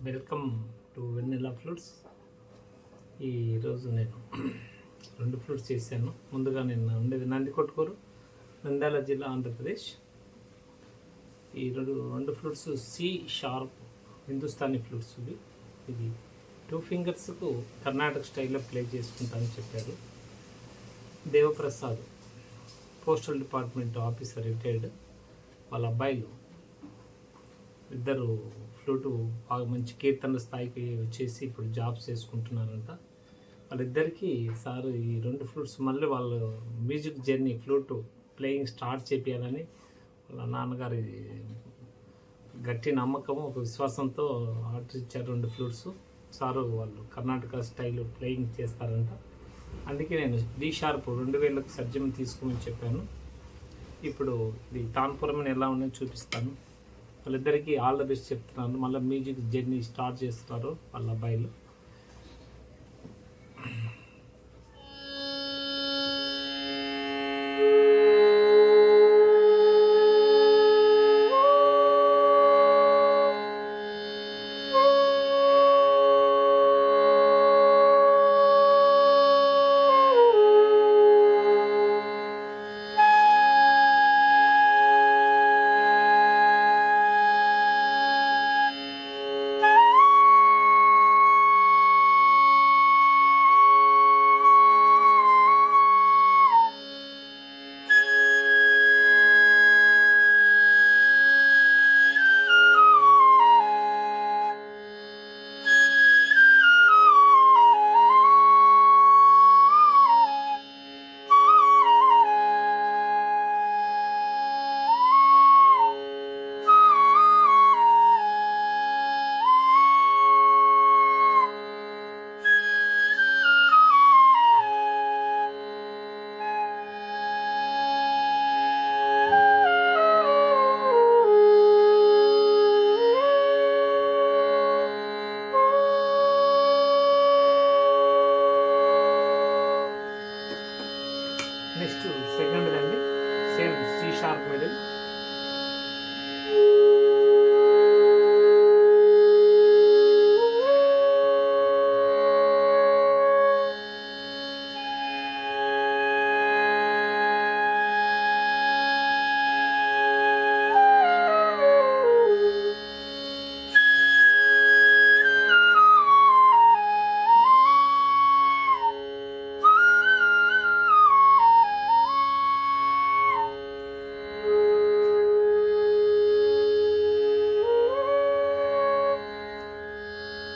Welcome to vanilla flutes. ఈరోజు నేను 2 flutes చేశాను. ముందుగా నేను ఉండేది నందికొట్కూరు, నంద్యాల జిల్లా, ఆంధ్రప్రదేశ్. ఈ రెండు flutes C sharp Hindustani flutes. ఇది 2 ఫింగర్స్కు కర్ణాటక స్టైల్లో ప్లే చేసుకుంటానని చెప్పారు. Devaprasad postal department officer, retired. వాళ్ళ అబ్బాయిలు ఇద్దరు ఫ్లూటు బాగా మంచి కీర్తన స్థాయికి వచ్చేసి ఇప్పుడు జాబ్స్ చేసుకుంటున్నారంట. వాళ్ళిద్దరికీ సార్ ఈ 2 ఫ్లూట్స్ మళ్ళీ వాళ్ళు music journey flute playing start చేయాలని వాళ్ళ నాన్నగారి గట్టి నమ్మకము, ఒక విశ్వాసంతో ఆర్డర్ ఇచ్చారు. 2 ఫ్లూట్స్ సారు వాళ్ళు కర్ణాటక స్టైల్ ప్లేయింగ్ చేస్తారంట. అందుకే నేను డి షార్ప్ 2000కు సర్జన్ తీసుకోమని చెప్పాను. ఇప్పుడు ఇది తాన్పురం ఎలా ఉందని చూపిస్తాను. వాళ్ళిద్దరికీ ఆల్ ద బెస్ట్ చెప్తున్నాను. మళ్ళీ మ్యూజిక్ జర్నీ స్టార్ట్ చేస్తున్నారు వాళ్ళ అబ్బాయిలు. నెక్స్ట్ సెకండ్ అండి, సేమ్ సి షార్ప్ మిడిల్.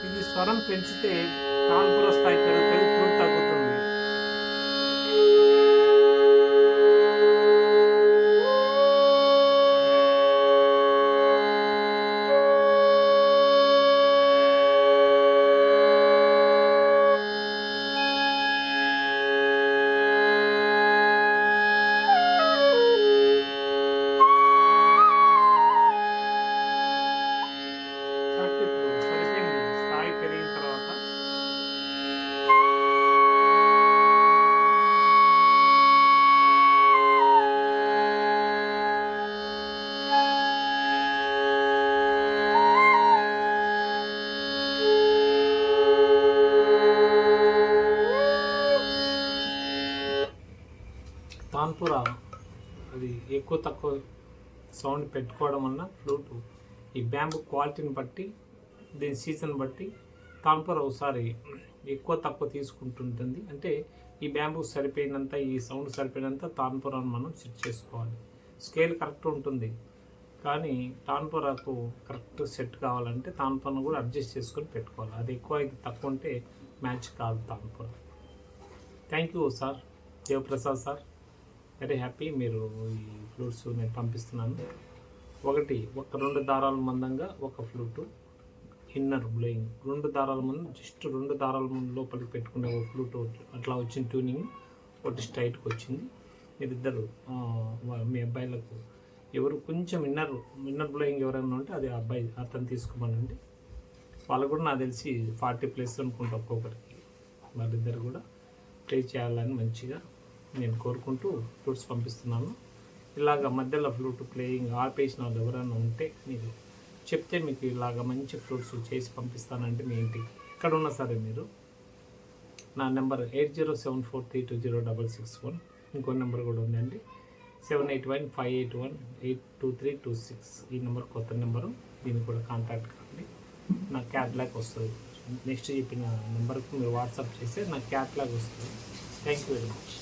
ఇది స్వరం పెంచితే తాన్పుర స్థాయి పెరుగుతుంది, ఫ్లూట్ తగ్గుతుంది. సరిపోయింది స్థాయి పెరిగిన తర్వాత. తాన్పుర అది ఎక్కువ తక్కువ సౌండ్ పెట్టుకోవడం వల్ల ఫ్లూటు ఈ బ్యాంబు క్వాలిటీని బట్టి, దీని సీజన్ బట్టి తాన్పుర ఒకసారి ఎక్కువ తక్కువ తీసుకుంటుంటుంది. అంటే ఈ బ్యాంబు సరిపోయినంత, ఈ సౌండ్ సరిపోయినంత తాన్పురాన్ని మనం సెట్ చేసుకోవాలి. స్కేల్ కరెక్ట్ ఉంటుంది, కానీ తాన్పురకు కరెక్ట్ సెట్ కావాలంటే తాన్పురను కూడా అడ్జస్ట్ చేసుకొని పెట్టుకోవాలి. అది ఎక్కువ ఇది తక్కువ ఉంటే మ్యాచ్ కాదు tanpura. Thank you sir, Devaprasad sir. Very happy మీరు ఈ ఫ్లూట్స్ నేను పంపిస్తున్నాను. ఒక 2 దారాల మందంగా ఒక ఫ్లూటు, ఇన్నర్ బ్లోయింగ్ 2 దారాల మంది, జస్ట్ 2 దారాల మంది లోపలికి పెట్టుకునే ఒక ఫ్లూట్ అట్లా వచ్చింది ట్యూనింగ్. ఒకటి స్ట్రైట్కి వచ్చింది. మీరిద్దరు మీ అబ్బాయిలకు ఎవరు కొంచెం ఇన్నర్ బ్లోయింగ్ ఎవరైనా ఉంటే అది అతను తీసుకోమనండి. వాళ్ళు కూడా నాకు తెలిసి 40+ అనుకుంటా ఒక్కొక్కరికి. వాళ్ళిద్దరు కూడా ప్లే చేయాలని మంచిగా నేను కోరుకుంటూ ఫ్లూట్స్ పంపిస్తున్నాను. ఇలాగ మధ్యలో ఫ్లూట్ ప్లేయింగ్ ఆపేసిన వాళ్ళు ఎవరైనా ఉంటే మీరు చెప్తే మీకు ఇలాగ మంచి ఫ్రూట్స్ చేసి పంపిస్తానంటే మీ ఇంటికి ఎక్కడ ఉన్నా సరే మీరు నా నెంబర్ 8074320661. ఇంకో నెంబర్ కూడా ఉందండి 7815818236. ఈ నెంబర్ కొత్త నెంబరు, దీన్ని కూడా కాంటాక్ట్ కండి. నా క్యాట్లాగ్ వస్తుంది. నెక్స్ట్ చెప్పిన నెంబర్కి మీరు వాట్సాప్ చేస్తే నా క్యాట్లాగ్ వస్తుంది. Thank you very much.